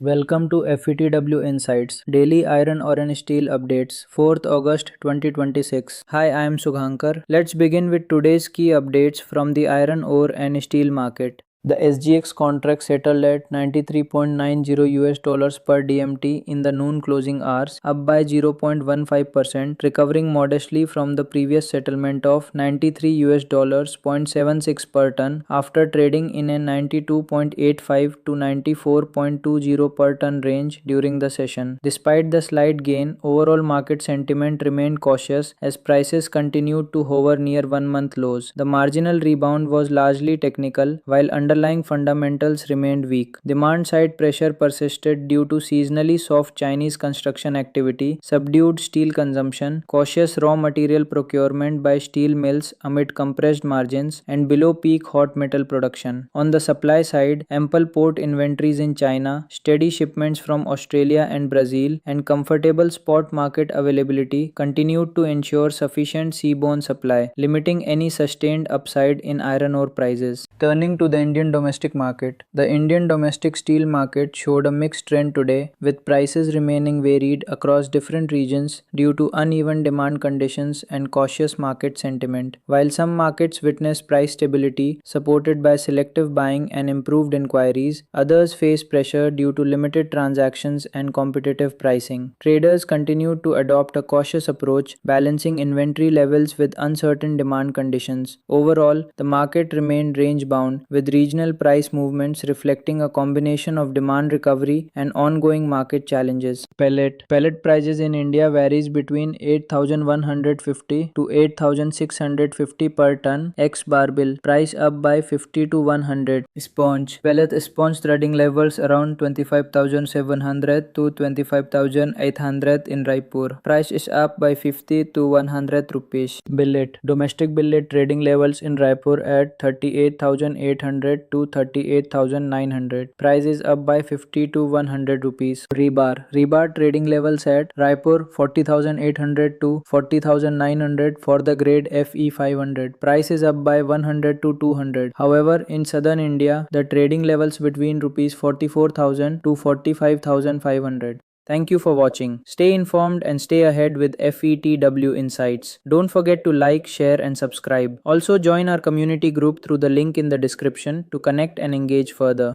Welcome to FETW Insights, Daily Iron Ore and Steel Updates, 4th August 2026. Hi, I am Sughankar. Let's begin with today's key updates from the iron ore and steel market. The SGX contract settled at 93.90 US dollars per DMT in the noon closing hours, up by 0.15%, recovering modestly from the previous settlement of 93 US dollars 0.76 per ton after trading in a 92.85 to 94.20 per ton range during the session. Despite the slight gain, overall market sentiment remained cautious as prices continued to hover near 1-month lows. The marginal rebound was largely technical, while underlying fundamentals remained weak. Demand side pressure persisted due to seasonally soft Chinese construction activity, subdued steel consumption, cautious raw material procurement by steel mills amid compressed margins, and below peak hot metal production. On the supply side, ample port inventories in China, steady shipments from Australia and Brazil, and comfortable spot market availability continued to ensure sufficient seaborne supply, limiting any sustained upside in iron ore prices. Turning to the Indian domestic market, the Indian domestic steel market showed a mixed trend today, with prices remaining varied across different regions due to uneven demand conditions and cautious market sentiment. While some markets witnessed price stability supported by selective buying and improved inquiries, others faced pressure due to limited transactions and competitive pricing. Traders continued to adopt a cautious approach, balancing inventory levels with uncertain demand conditions. Overall, the market remained range bound, with regional price movements reflecting a combination of demand recovery and ongoing market challenges. Pellet prices in India varies between 8,150 to 8,650 per ton ex barbil, price up by 50 to 100. Sponge pellet sponge threading levels around 25,700 to 25,800 in Raipur. Price is up by 50 to 100 rupees. Billet domestic billet trading levels in Raipur at 38,800 to 38,900. Price is up by 50 to 100 rupees. Rebar trading levels at Raipur 40,800 to 40,900 for the grade FE500. Price is up by 100 to 200. However, in southern India, the trading levels between rupees 44,000 to 45,500. Thank you for watching. Stay informed and stay ahead with FETW Insights. Don't forget to like, share, and subscribe. Also, join our community group through the link in the description to connect and engage further.